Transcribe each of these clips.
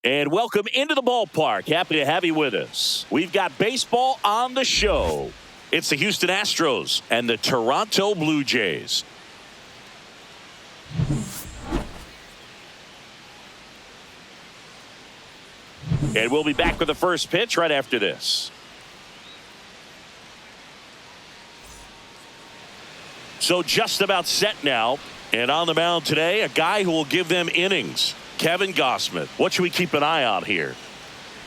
And welcome into the ballpark. Happy to have you with us. We've got baseball on the show. It's the Houston Astros and the Toronto Blue Jays. And we'll be back with the first pitch right after this. So just about set now. And on the mound today, a guy who will give them innings. Kevin Gausman. What should we keep an eye on here?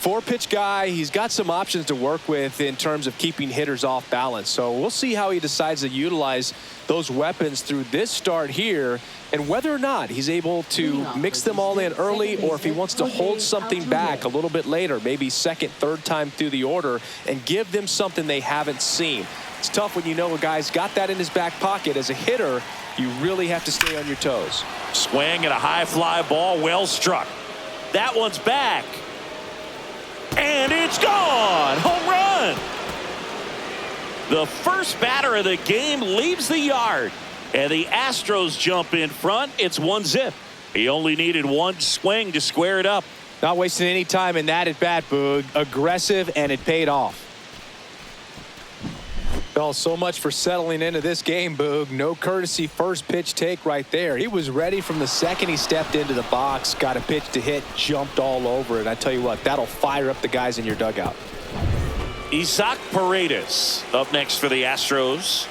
4-pitch guy. He's got some options to work with in terms of keeping hitters off balance. So we'll see how he decides to utilize those weapons through this start here, and whether or not he's able to mix them all in early, or if he wants to hold something back a little bit later, maybe second, third time through the order, and give them something they haven't seen. It's tough when you know a guy's got that in his back pocket. As a hitter, you really have to stay on your toes. Swing and a high fly ball, well struck. That one's back. And it's gone. Home run. The first batter of the game leaves the yard. And the Astros jump in front. It's 1-0. He only needed one swing to square it up. Not wasting any time in that at bat, Boog. Aggressive, and it paid off. Well, so much for settling into this game, Boog. No courtesy first pitch take right there. He was ready from the second he stepped into the box, got a pitch to hit, jumped all over it. I tell you what, that'll fire up the guys in your dugout. Isaac Paredes up next for the Astros.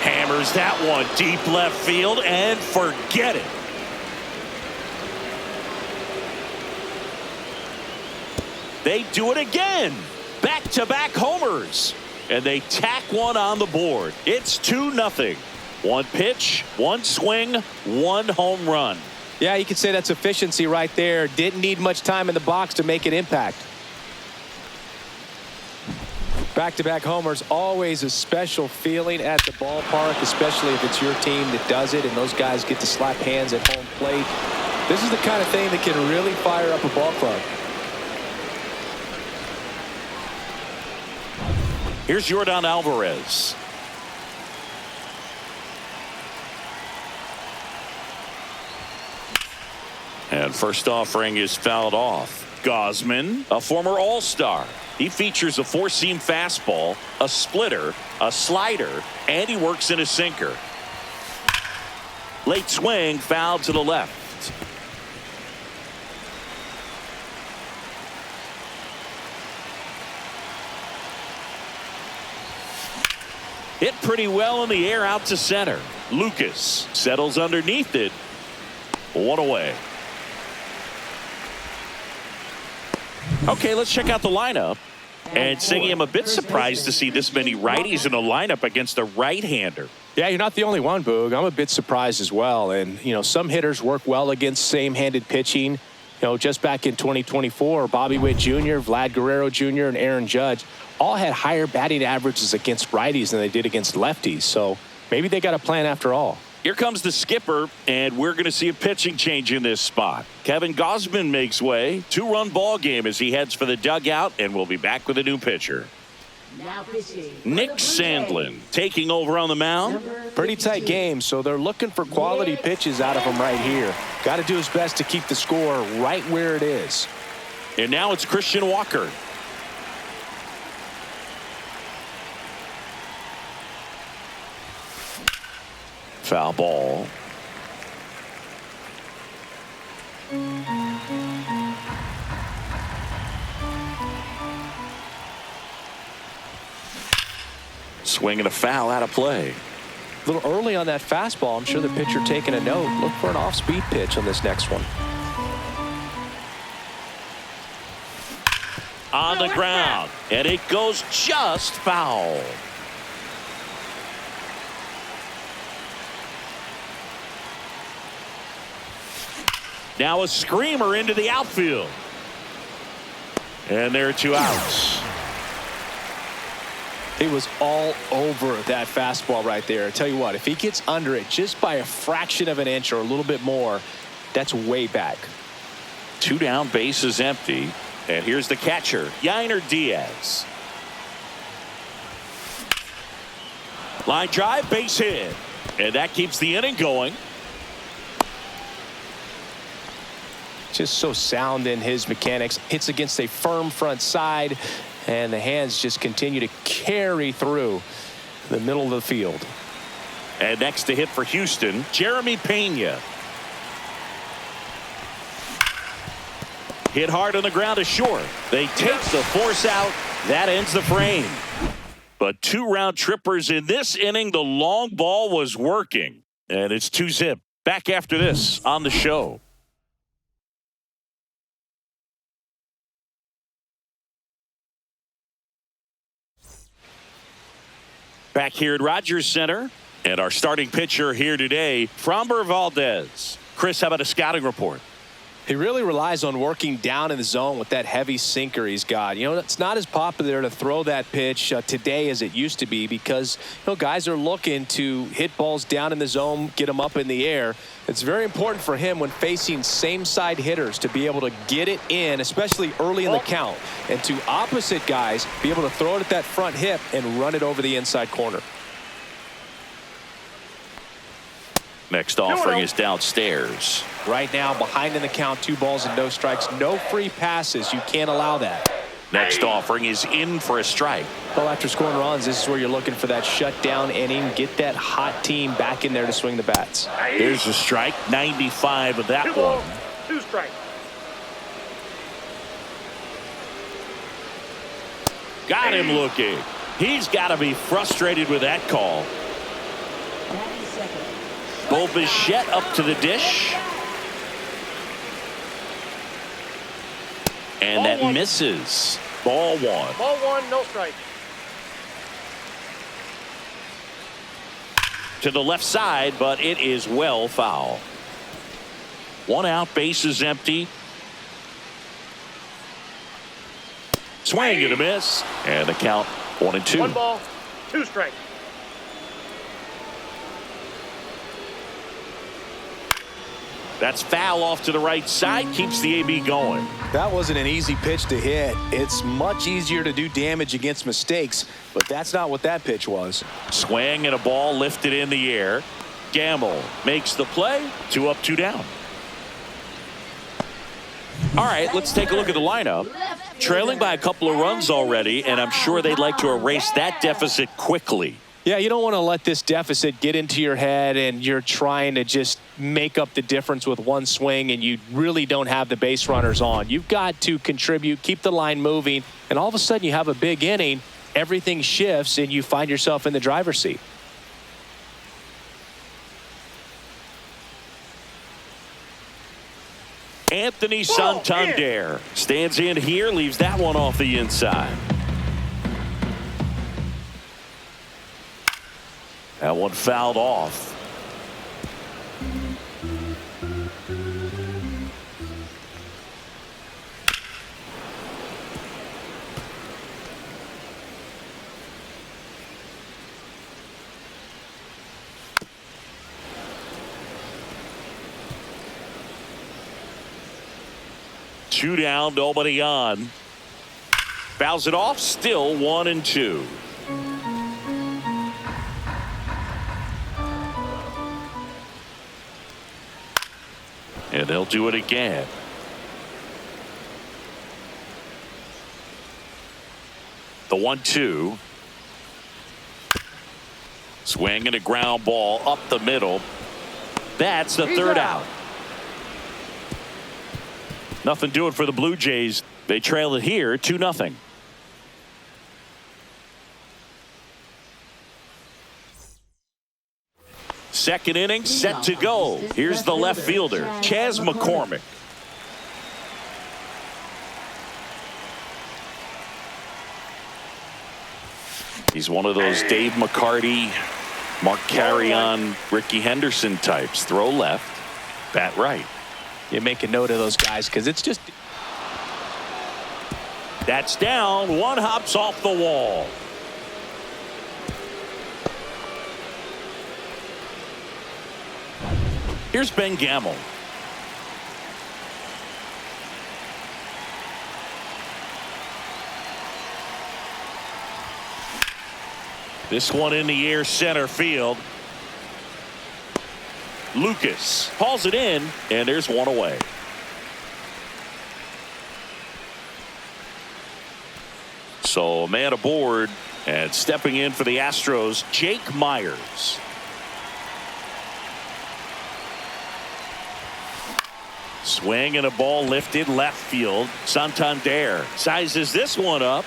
Hammers that one deep left field and forget it. They do it again. Back-to-back homers. And they tack one on the board. It's 2-0. One pitch, one swing, one home run. Yeah, you could say that's efficiency right there. Didn't need much time in the box to make an impact. Back-to-back homers, always a special feeling at the ballpark, especially if it's your team that does it and those guys get to slap hands at home plate. This is the kind of thing that can really fire up a ball club. Here's Yordan Alvarez. And first offering is fouled off. Gausman, a former All-Star. He features a four-seam fastball, a splitter, a slider, and he works in a sinker. Late swing, foul to the left. Hit pretty well in the air out to center. Lucas settles underneath it. One away. Okay, let's check out the lineup. And Singy, I'm a bit surprised to see this many righties in the lineup against a right-hander. Yeah, you're not the only one, Boog. I'm a bit surprised as well. And, you know, some hitters work well against same-handed pitching. You know, just back in 2024, Bobby Witt Jr., Vlad Guerrero Jr., and Aaron Judge all had higher batting averages against righties than they did against lefties. So maybe they got a plan after all. Here comes the skipper, and we're going to see a pitching change in this spot. Kevin Gausman makes way. 2-run ball game as he heads for the dugout, and we'll be back with a new pitcher. Nick Sandlin taking over on the mound. Pretty tight game, so they're looking for quality pitches out of him right here. Got to do his best to keep the score right where it is. And now it's Christian Walker. Foul ball. Swing and a foul out of play. A little early on that fastball. I'm sure the pitcher taking a note. Look for an off-speed pitch on this next one. On the ground, and it goes just foul. Now a screamer into the outfield. And there are 2 outs. He was all over that fastball right there. I tell you what, if he gets under it just by a fraction of an inch or a little bit more, that's way back. 2 down, bases empty. And here's the catcher, Yainer Diaz. Line drive, base hit. And that keeps the inning going. Just so sound in his mechanics. Hits against a firm front side, and the hands just continue to carry through the middle of the field. And next to hit for Houston, Jeremy Pena. Hit hard on the ground to short. They take the force out. That ends the frame. But 2 round trippers in this inning. The long ball was working. And it's 2-zip. Back after this on the show. Back here at Rogers Center. And our starting pitcher here today, Framber Valdez. Chris, how about a scouting report? He really relies on working down in the zone with that heavy sinker he's got. You know, it's not as popular to throw that pitch today as it used to be because, you know, guys are looking to hit balls down in the zone, get them up in the air. It's very important for him when facing same side hitters to be able to get it in, especially early in the count, and to opposite guys be able to throw it at that front hip and run it over the inside corner. Next offering is downstairs. Right now, behind in the count, 2 balls and no strikes. No free passes. You can't allow that. Next offering is in for a strike. Well, after scoring runs, this is where you're looking for that shutdown inning. Get that hot team back in there to swing the bats. There's a strike. 95 of that 2 one. balls, 2 strikes. Got him looking. He's got to be frustrated with that call. Bo Bichette up to the dish. And that misses. Ball 1. Ball 1, no strike. To the left side, but it is well foul. 1 out, base is empty. Swing and a miss. And the count 1-2. 1 ball, 2 strikes. That's foul off to the right side. Keeps the AB going. That wasn't an easy pitch to hit. It's much easier to do damage against mistakes, but that's not what that pitch was. Swing and a ball lifted in the air. Gamble makes the play. 2 up, 2 down. All right, let's take a look at the lineup. Trailing by a couple of runs already, and I'm sure they'd like to erase that deficit quickly. Yeah, you don't want to let this deficit get into your head and you're trying to just make up the difference with 1 swing and you really don't have the base runners on. You've got to contribute, keep the line moving, and all of a sudden you have a big inning, everything shifts, and you find yourself in the driver's seat. Anthony Santander stands in here, leaves that one off the inside. That one fouled off. Two down, nobody on. Fouls it off, still 1-2. And they'll do it again. The 1-2. Swing and a ground ball up the middle. That's the third out. Nothing doing for the Blue Jays. They trail it here 2-0. Second inning set to go. Here's the left fielder, Chas McCormick. He's one of those Dave McCarty, Mark Carrion, Ricky Henderson types. Throw left, bat right. You make a note of those guys because it's just. That's down. One hops off the wall. Here's Ben Gamble. This one in the air, center field. Lucas hauls it in, and there's one away. So a man aboard, and stepping in for the Astros, Jake Myers. Swing and a ball lifted left field. Santander sizes this one up.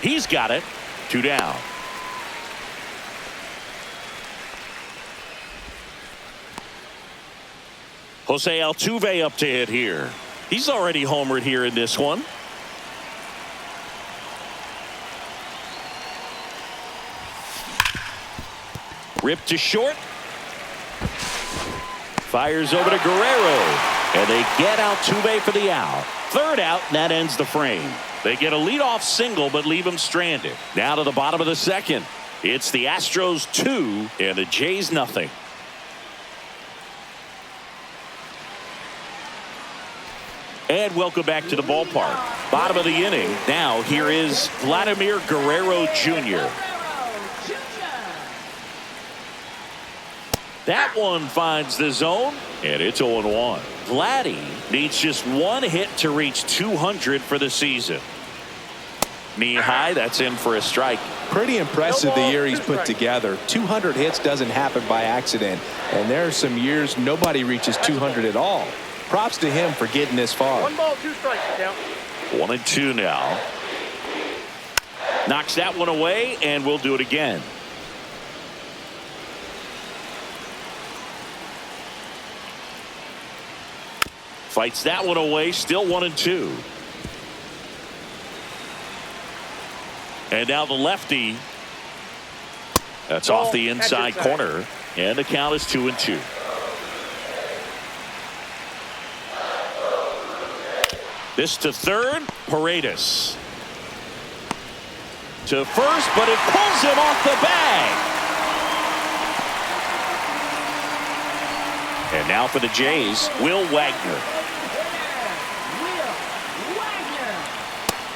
He's got it. 2 down. Jose Altuve up to hit here. He's already homered here in this one. Ripped to short. Fires over to Guerrero. And they get Altuve for the out. 3rd out, and that ends the frame. They get a leadoff single, but leave him stranded. Now to the bottom of the 2nd. It's the Astros 2 and the Jays nothing. And welcome back to the ballpark. Bottom of the inning. Now here is Vladimir Guerrero Jr. That one finds the zone, and it's 0-1. Vladdy needs just 1 hit to reach 200 for the season. Knee high, that's in for a strike. Pretty impressive the year he's put together. 200 hits doesn't happen by accident, and there are some years nobody reaches 200 at all. Props to him for getting this far. 1 ball, 2 strikes. Count. 1-2 now. Knocks that one away, and we'll do it again. Fights that one away, still 1-2. And now the lefty. That's off the inside corner, and the count is 2-2. This to 3rd, Paredes. To 1st, but it pulls him off the bag. And now for the Jays, Will Wagner.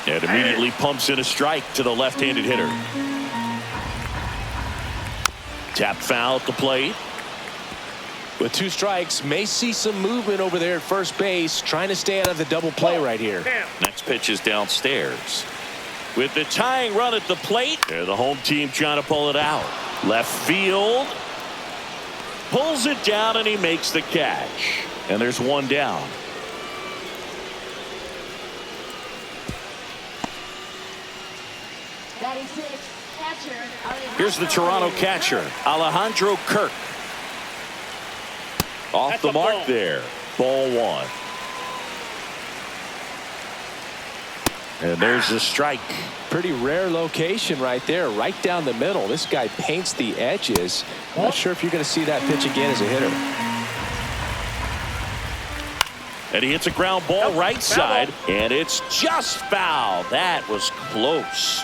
And immediately pumps in a strike to the left-handed hitter. Tap foul at the plate. With 2 strikes, may see some movement over there at first base, trying to stay out of the double play right here. Next pitch is downstairs. With the tying run at the plate, and the home team trying to pull it out. Left field. Pulls it down, and he makes the catch. And there's 1 down. Here's the Toronto catcher, Alejandro Kirk. Off the mark there. Ball 1. And there's the strike. Pretty rare location right there, right down the middle. This guy paints the edges. Not sure if you're going to see that pitch again as a hitter. And he hits a ground ball right side, and it's just foul. That was close.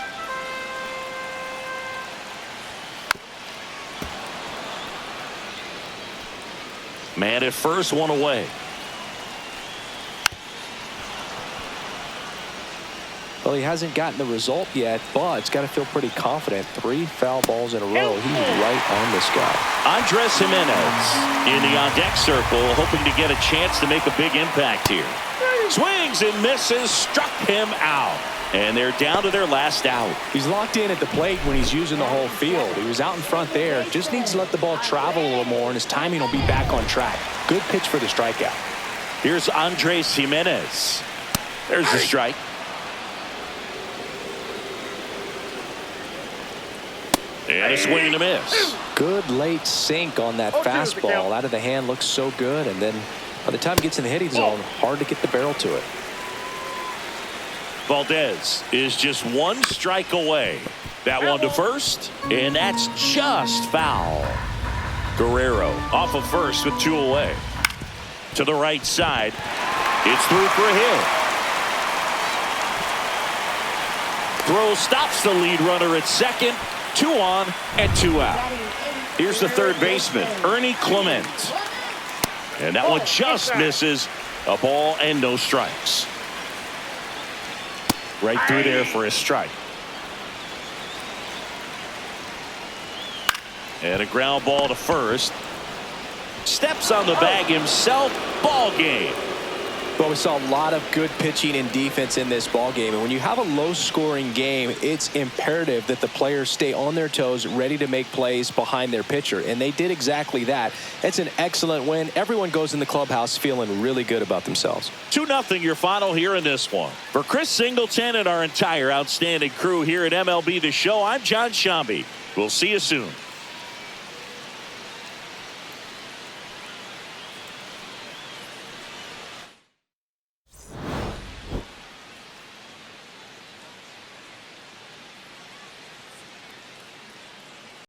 Man at first, 1 away. Well, he hasn't gotten the result yet, but it's got to feel pretty confident. 3 foul balls in a row. He's right on this guy. Andres Jimenez in the on-deck circle, hoping to get a chance to make a big impact here. Swings and misses, struck him out. And they're down to their last out. He's locked in at the plate when he's using the whole field. He was out in front there. Just needs to let the ball travel a little more, and his timing will be back on track. Good pitch for the strikeout. Here's Andres Jimenez. There's the strike. And a swing and a miss. Good late sink on that fastball. Out of the hand, looks so good. And then by the time it gets in the hitting zone, hard to get the barrel to it. Valdez is just 1 strike away. That one to first, and that's just foul. Guerrero off of first with 2 away. To the right side. It's through for a hit. Throw stops the lead runner at second. 2 on and 2 out. Here's the 3rd baseman, Ernie Clement. And that one just misses. A ball and no strikes. Right through there for a strike. And a ground ball to first. Steps on the bag himself. Ball game. Well, we saw a lot of good pitching and defense in this ball game, and when you have a low-scoring game, it's imperative that the players stay on their toes, ready to make plays behind their pitcher, and they did exactly that. It's an excellent win. Everyone goes in the clubhouse feeling really good about themselves. 2-0 your final here in this one. For Chris Singleton and our entire outstanding crew here at MLB The Show, I'm John Shambi. We'll see you soon.